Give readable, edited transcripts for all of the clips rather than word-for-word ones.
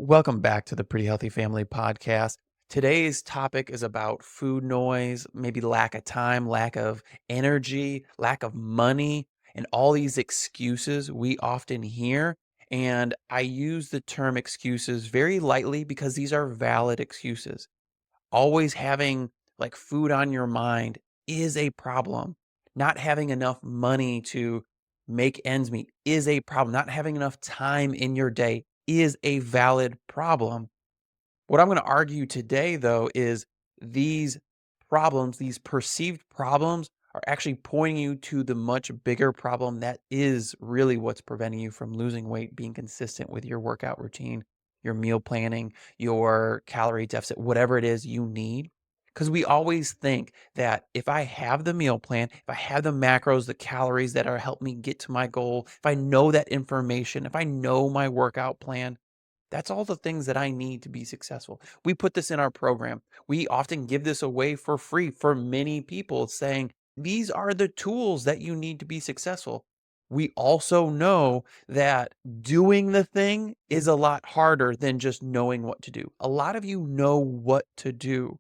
Welcome back to the Pretty Healthy Family podcast. Today's topic is about food noise, maybe lack of time, lack of energy, lack of money, and all these excuses we often hear. And I use the term excuses very lightly because these are valid excuses. Always having like food on your mind is a problem. Not having enough money to make ends meet is a problem. Not having enough time in your day is a valid problem. What I'm going to argue today, though, is these problems, these perceived problems, are actually pointing you to the much bigger problem that is really what's preventing you from losing weight, being consistent with your workout routine, your meal planning, your calorie deficit, whatever it is you need. Because we always think that if I have the meal plan, if I have the macros, the calories that are help me get to my goal, if I know that information, if I know my workout plan, that's all the things that I need to be successful. We put this in our program. We often give this away for free for many people, saying these are the tools that you need to be successful. We also know that doing the thing is a lot harder than just knowing what to do. A lot of you know what to do,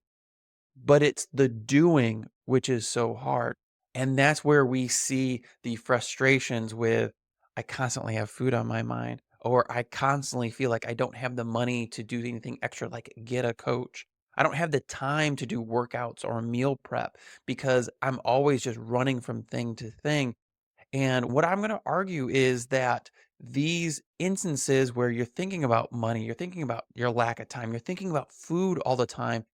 but it's the doing which is so hard. And that's where we see the frustrations with I constantly have food on my mind, or I constantly feel like I don't have the money to do anything extra, like get a coach. I don't have the time to do workouts or meal prep because I'm always just running from thing to thing. And what I'm going to argue is that these instances where you're thinking about money, you're thinking about your lack of time, you're thinking about food all the time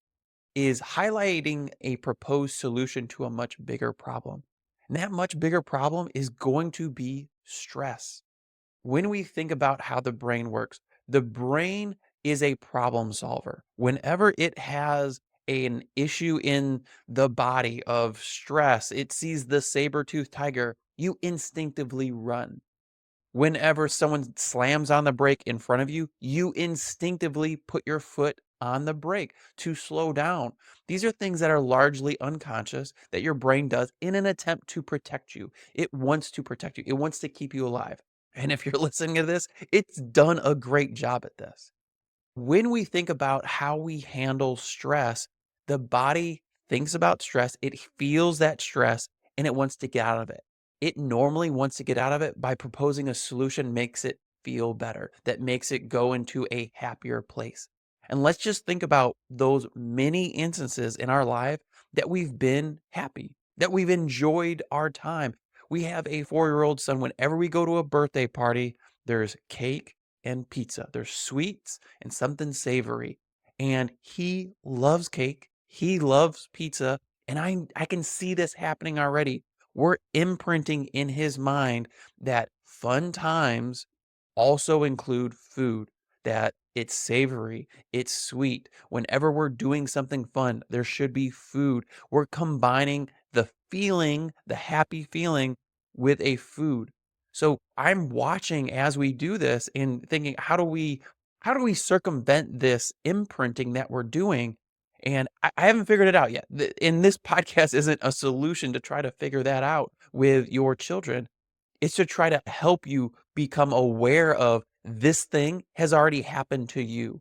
is highlighting a proposed solution to a much bigger problem. And that much bigger problem is going to be stress. When we think about how the brain works, the brain is a problem solver. Whenever it has an issue in the body of stress, it sees the saber-toothed tiger, you instinctively run. Whenever someone slams on the brake in front of you, you instinctively put your foot on the brake to slow down. These are things that are largely unconscious that your brain does in an attempt to protect you. It wants to protect you. It wants to keep you alive. And if you're listening to this, it's done a great job at this. When we think about how we handle stress, the body thinks about stress, it feels that stress, and it wants to get out of it. It normally wants to get out of it by proposing a solution makes it feel better, that makes it go into a happier place. And let's just think about those many instances in our life that we've been happy, that we've enjoyed our time. We have a 4-year-old son. Whenever we go to a birthday party, there's cake and pizza. There's sweets and something savory. And he loves cake. He loves pizza. And I can see this happening already. We're imprinting in his mind that fun times also include food, that it's savory, it's sweet. Whenever we're doing something fun, there should be food. We're combining the feeling, the happy feeling, with a food. So I'm watching as we do this and thinking, how do we circumvent this imprinting that we're doing? And I haven't figured it out yet. And this podcast isn't a solution to try to figure that out with your children. It's to try to help you become aware of this thing has already happened to you.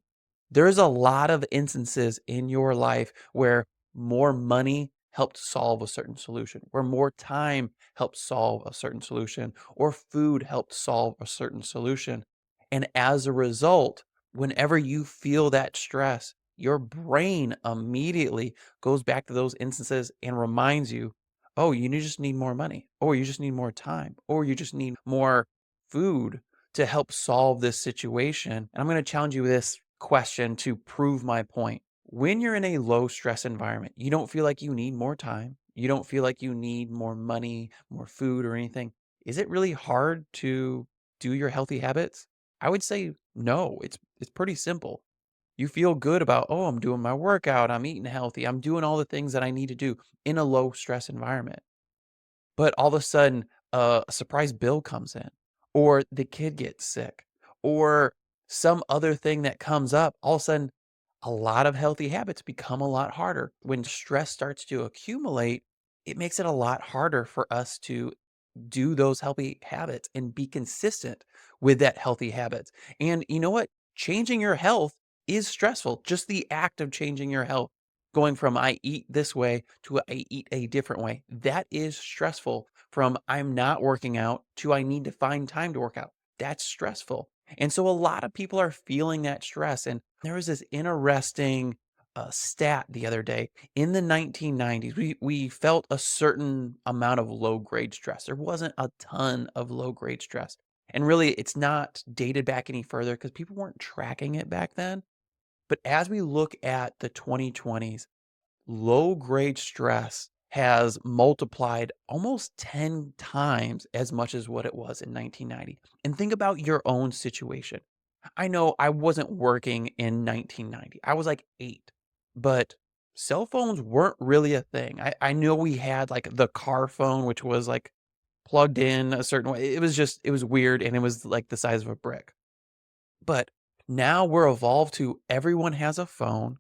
There's a lot of instances in your life where more money helped solve a certain solution, where more time helped solve a certain solution, or food helped solve a certain solution. And as a result, whenever you feel that stress, your brain immediately goes back to those instances and reminds you, oh, just need more money, or you just need more time, or you just need more food to help solve this situation. And I'm going to challenge you with this question to prove my point. When you're in a low stress environment, you don't feel like you need more time. You don't feel like you need more money, more food, or anything. Is it really hard to do your healthy habits? I would say no. It's pretty simple. You feel good about, oh, I'm doing my workout, I'm eating healthy, I'm doing all the things that I need to do in a low stress environment. But all of a sudden, a surprise bill comes in, or the kid gets sick, or some other thing that comes up. All of a sudden, a lot of healthy habits become a lot harder. When stress starts to accumulate, it makes it a lot harder for us to do those healthy habits and be consistent with that healthy habits. And you know what? changing your health is stressful. Just the act of changing your health, going from I eat this way to I eat a different way, that is stressful. From I'm not working out to I need to find time to work out. That's stressful. And so a lot of people are feeling that stress. And there was this interesting stat the other day. In the 1990s, we felt a certain amount of low grade stress. There wasn't a ton of low grade stress. And really, it's not dated back any further because people weren't tracking it back then. But as we look at the 2020s, low grade stress has multiplied almost 10 times as much as what it was in 1990. And think about your own situation. I know I wasn't working in 1990. I was like 8, but cell phones weren't really a thing. I know we had like the car phone, which was like plugged in a certain way. It was weird and it was like the size of a brick. But now we're evolved to everyone has a phone,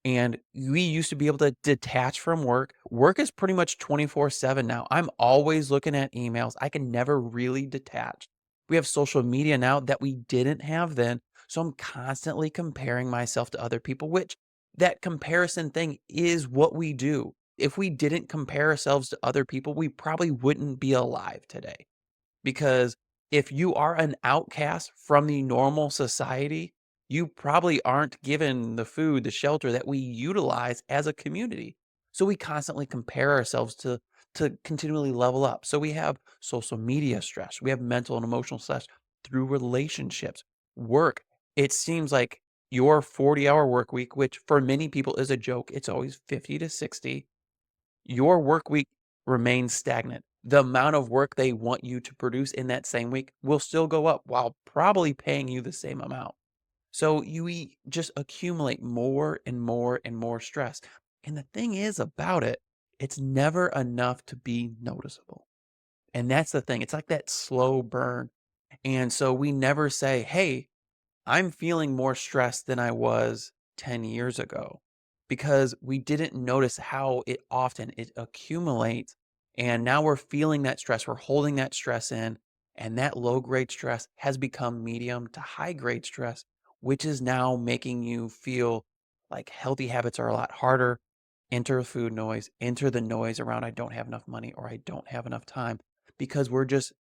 and we used to be able to detach from work. Work is pretty much 24/7 now. I'm always looking at emails. I can never really detach. We have social media now that we didn't have then. So I'm constantly comparing myself to other people, which that comparison thing is what we do. If we didn't compare ourselves to other people, we probably wouldn't be alive today. Because if you are an outcast from the normal society, you probably aren't given the food, the shelter that we utilize as a community. So we constantly compare ourselves to continually level up. So we have social media stress, we have mental and emotional stress through relationships, work. It seems like your 40-hour work week, which for many people is a joke, it's always 50 to 60, your work week remains stagnant. The amount of work they want you to produce in that same week will still go up while probably paying you the same amount. So just accumulate more and more and more stress. And the thing is about it, it's never enough to be noticeable. And that's the thing. It's like that slow burn. And so we never say, hey, I'm feeling more stressed than I was 10 years ago because we didn't notice how it accumulates. And now we're feeling that stress. We're holding that stress in. And that low grade stress has become medium to high grade stress, which is now making you feel like healthy habits are a lot harder. Enter food noise, enter the noise around I don't have enough money or I don't have enough time because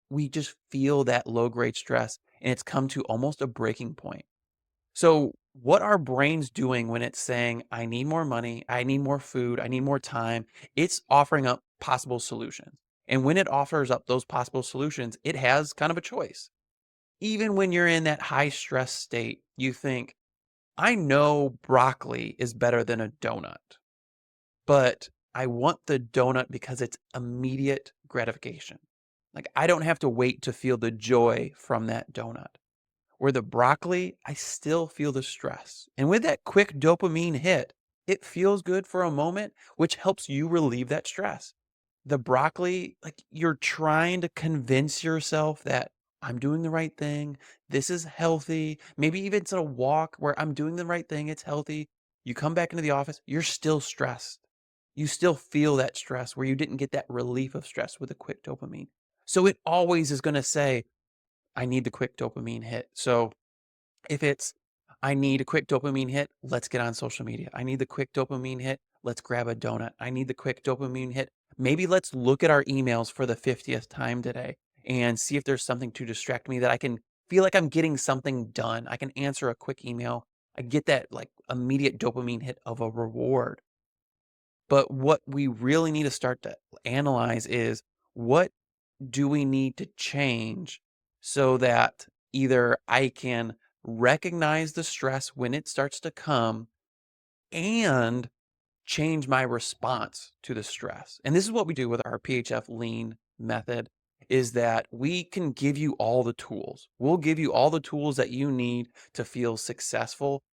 we just feel that low grade stress and it's come to almost a breaking point. So, what are brains doing when it's saying, I need more money, I need more food, I need more time? It's offering up possible solutions. And when it offers up those possible solutions, it has kind of a choice. Even when you're in that high stress state, you think, I know broccoli is better than a donut, but I want the donut because it's immediate gratification. Like, I don't have to wait to feel the joy from that donut. Where the broccoli, I still feel the stress. And with that quick dopamine hit, it feels good for a moment, which helps you relieve that stress. The broccoli, like you're trying to convince yourself that I'm doing the right thing. This is healthy. Maybe even it's a walk where I'm doing the right thing. It's healthy. You come back into the office, you're still stressed. You still feel that stress where you didn't get that relief of stress with a quick dopamine. So it always is going to say, I need the quick dopamine hit. So if it's, I need a quick dopamine hit, let's get on social media. I need the quick dopamine hit, let's grab a donut. I need the quick dopamine hit. Maybe let's look at our emails for the 50th time today and see if there's something to distract me that I can feel like I'm getting something done. I can answer a quick email. I get that like immediate dopamine hit of a reward. But what we really need to start to analyze is what do we need to change so that either I can recognize the stress when it starts to come and change my response to the stress. And this is what we do with our PHF lean method is that we can give you all the tools. We'll give you all the tools that you need to feel successful,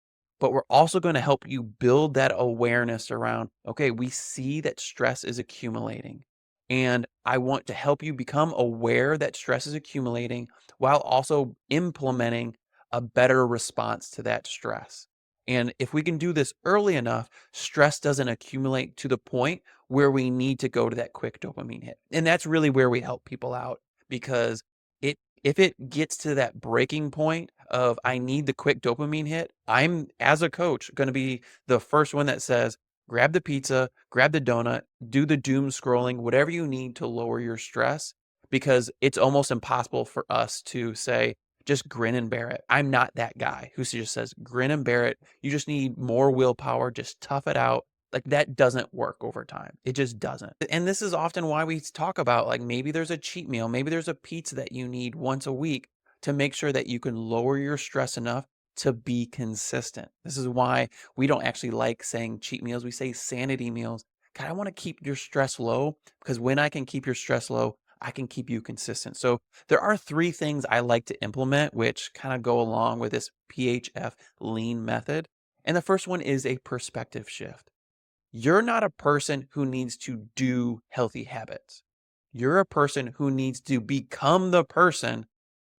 but we're also going to help you build that awareness around, okay, we see that stress is accumulating. And I want to help you become aware that stress is accumulating while also implementing a better response to that stress. And if we can do this early enough, stress doesn't accumulate to the point where we need to go to that quick dopamine hit. And that's really where we help people out because if it gets to that breaking point of I need the quick dopamine hit, I'm, as a coach, going to be the first one that says, grab the pizza, grab the donut, do the doom scrolling, whatever you need to lower your stress, because it's almost impossible for us to say, just grin and bear it. I'm not that guy who just says, grin and bear it. You just need more willpower, just tough it out. Like that doesn't work over time. It just doesn't. And this is often why we talk about like maybe there's a cheat meal, maybe there's a pizza that you need once a week to make sure that you can lower your stress enough to be consistent. This is why we don't actually like saying cheat meals. We say sanity meals. God, I want to keep your stress low because when I can keep your stress low, I can keep you consistent. So there are three things I like to implement, which kind of go along with this PHF lean method. And the first one is a perspective shift. You're not a person who needs to do healthy habits. You're a person who needs to become the person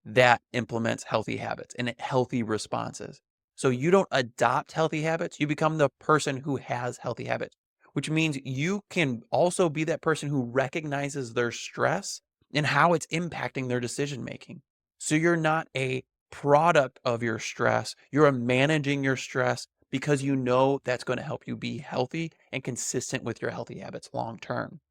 that implements healthy habits and healthy responses. So you don't adopt healthy habits, you become the person who has healthy habits, which means you can also be that person who recognizes their stress and how it's impacting their decision making. So you're not a product of your stress, you're managing your stress because you know that's going to help you be healthy and consistent with your healthy habits long term.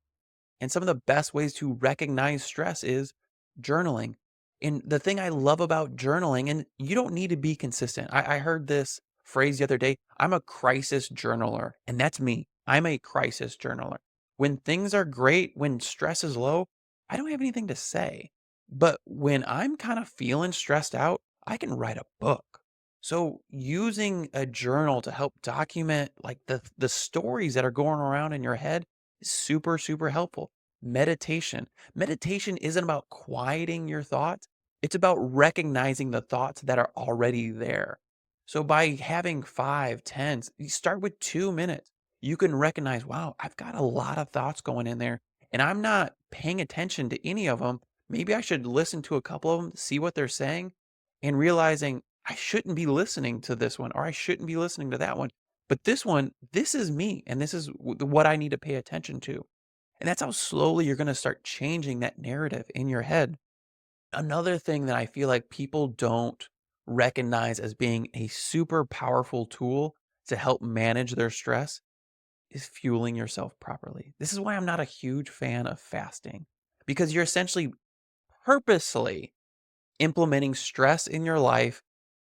And some of the best ways to recognize stress is journaling. And the thing I love about journaling, and you don't need to be consistent. I heard this phrase the other day. I'm a crisis journaler, and that's me. I'm a crisis journaler. When things are great, when stress is low, I don't have anything to say. But when I'm kind of feeling stressed out, I can write a book. So using a journal to help document like the stories that are going around in your head is super, super helpful. Meditation. Meditation isn't about quieting your thoughts. It's about recognizing the thoughts that are already there. So by having 5, 10, you start with 2 minutes. You can recognize, wow, I've got a lot of thoughts going in there and I'm not paying attention to any of them. Maybe I should listen to a couple of them, see what they're saying, and realizing I shouldn't be listening to this one or I shouldn't be listening to that one. But this one, this is me and this is what I need to pay attention to. And that's how slowly you're going to start changing that narrative in your head. Another thing that I feel like people don't recognize as being a super powerful tool to help manage their stress is fueling yourself properly. This is why I'm not a huge fan of fasting because you're essentially purposely implementing stress in your life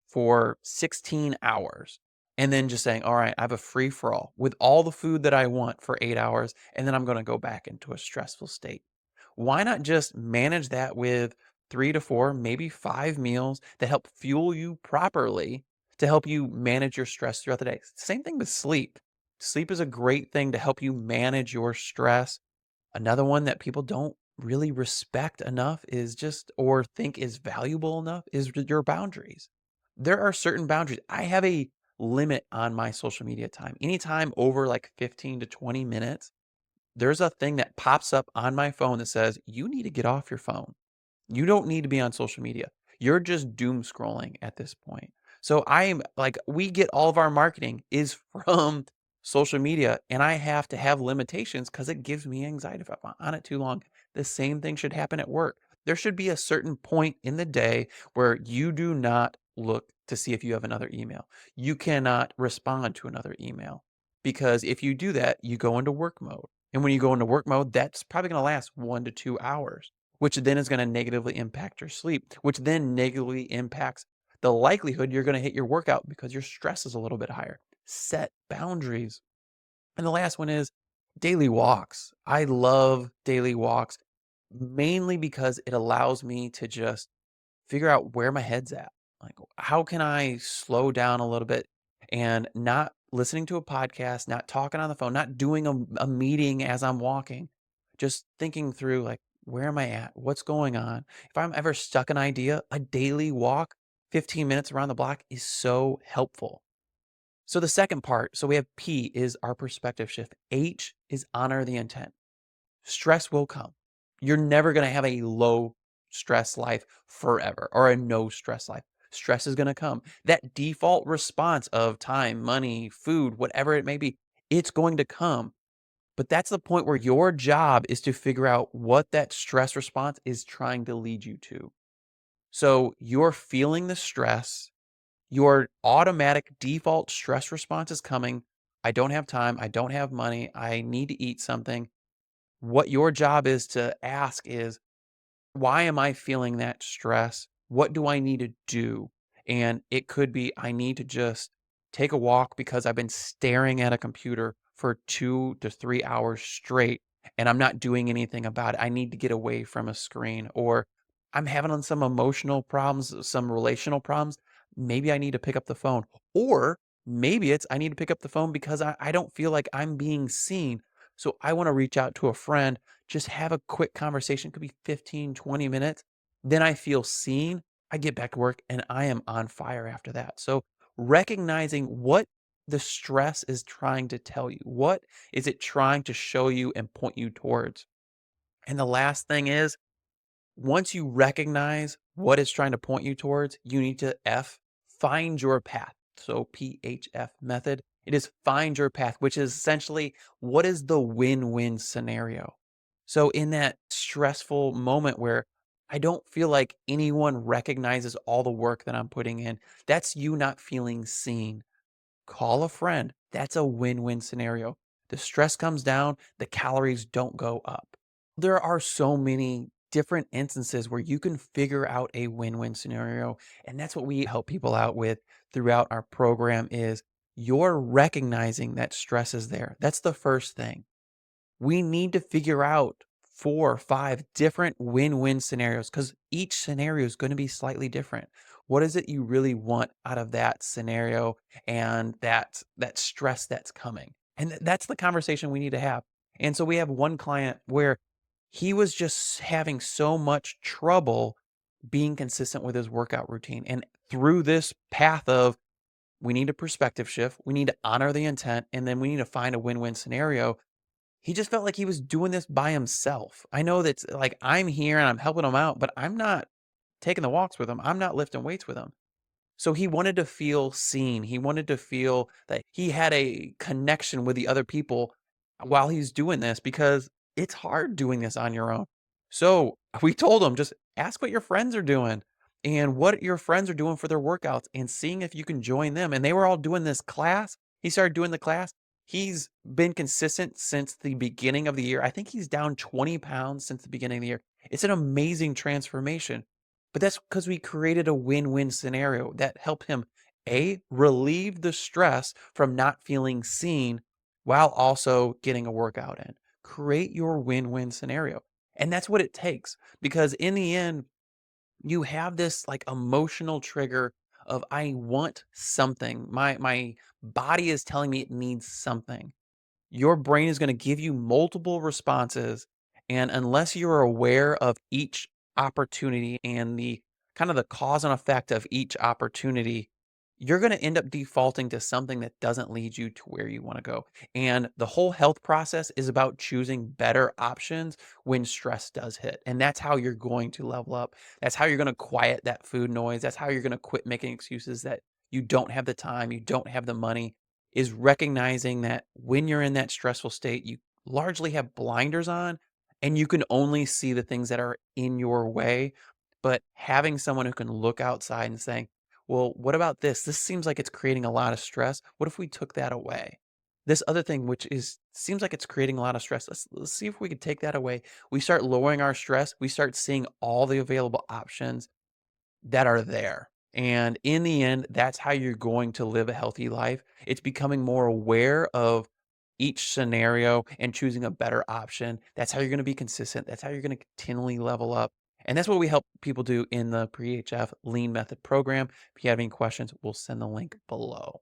for 16 hours and then just saying, all right, I have a free for all with all the food that I want for 8 hours. And then I'm going to go back into a stressful state. Why not just manage that with 3 to 4, maybe 5 meals that help fuel you properly to help you manage your stress throughout the day? Same thing with sleep. Sleep is a great thing to help you manage your stress. Another one that people don't really respect enough is just, or think is valuable enough, is your boundaries. There are certain boundaries. I have a limit on my social media time. Anytime over like 15 to 20 minutes, there's a thing that pops up on my phone that says, you need to get off your phone. You don't need to be on social media. You're just doom scrolling at this point. So I'm like, we get all of our marketing is from social media, and I have to have limitations because it gives me anxiety if I'm on it too long. The same thing should happen at work. There should be a certain point in the day where you do not look to see if you have another email. You cannot respond to another email because if you do that, you go into work mode. And when you go into work mode, that's probably going to last 1 to 2 hours, which then is going to negatively impact your sleep, which then negatively impacts the likelihood you're going to hit your workout because your stress is a little bit higher. Set boundaries. And the last one is daily walks. I love daily walks mainly because it allows me to just figure out where my head's at. Like, how can I slow down a little bit and not listening to a podcast, not talking on the phone, not doing a meeting as I'm walking, just thinking through, like, where am I at? What's going on? If I'm ever stuck an idea, a daily walk, 15 minutes around the block is so helpful. So the second part, so we have P is our perspective shift. H is honor the intent. Stress will come. You're never going to have a low stress life forever or a no stress life. Stress is going to come. That default response of time, money, food, whatever it may be, it's going to come. But that's the point where your job is to figure out what that stress response is trying to lead you to. So you're feeling the stress. Your automatic default stress response is coming. I don't have time. I don't have money. I need to eat something. What your job is to ask is, why am I feeling that stress? What do I need to do? And it could be I need to just take a walk because I've been staring at a computer for 2 to 3 hours straight and I'm not doing anything about it. I need to get away from a screen, or I'm having some emotional problems, some relational problems. Maybe I need to pick up the phone, or maybe it's I need to pick up the phone because I don't feel like I'm being seen. So I want to reach out to a friend, just have a quick conversation, could be 15, 20 minutes. Then I feel seen. I get back to work and I am on fire after that. So recognizing what the stress is trying to tell you, what is it trying to show you and point you towards? And the last thing is, once you recognize what it's trying to point you towards, you need to find your path. So PHF method. It is find your path, which is essentially what is the win-win scenario. So in that stressful moment where I don't feel like anyone recognizes all the work that I'm putting in, that's you not feeling seen. Call a friend. That's a win-win scenario. The stress comes down, the calories don't go up. There are so many different instances where you can figure out a win-win scenario, and that's what we help people out with throughout our program is you're recognizing that stress is there. That's the first thing. We need to figure out 4 or 5 different win-win scenarios because each scenario is going to be slightly different. What is it you really want out of that scenario and that stress that's coming? And that's the conversation we need to have. And so we have one client where he was just having so much trouble being consistent with his workout routine. And through this path of we need a perspective shift, we need to honor the intent, and then we need to find a win-win scenario, he just felt like he was doing this by himself. I know that's like I'm here and I'm helping him out, but I'm not taking the walks with him. I'm not lifting weights with him. So he wanted to feel seen. He wanted to feel that he had a connection with the other people while he's doing this because it's hard doing this on your own. So we told him just ask what your friends are doing and what your friends are doing for their workouts and seeing if you can join them. And they were all doing this class. He started doing the class. He's been consistent since the beginning of the year. I think he's down 20 pounds since the beginning of the year. It's an amazing transformation. But that's because we created a win-win scenario that helped him relieve the stress from not feeling seen while also getting a workout in. Create your win-win scenario. And that's what it takes because in the end, you have this like emotional trigger of I want something. My body is telling me it needs something. Your brain is going to give you multiple responses. And unless you're aware of each opportunity and the kind of the cause and effect of each opportunity, you're going to end up defaulting to something that doesn't lead you to where you want to go. And the whole health process is about choosing better options when stress does hit. And that's how you're going to level up. That's how you're going to quiet that food noise. That's how you're going to quit making excuses that you don't have the time, you don't have the money, is recognizing that when you're in that stressful state, you largely have blinders on and you can only see the things that are in your way. But having someone who can look outside and saying, well, what about this? This seems like it's creating a lot of stress. What if we took that away? This other thing, which is seems like it's creating a lot of stress. Let's see if we could take that away. We start lowering our stress. We start seeing all the available options that are there. And in the end, that's how you're going to live a healthy life. It's becoming more aware of each scenario and choosing a better option. That's how you're going to be consistent. That's how you're going to continually level up. And that's what we help people do in the Pre-HF Lean Method program. If you have any questions, we'll send the link below.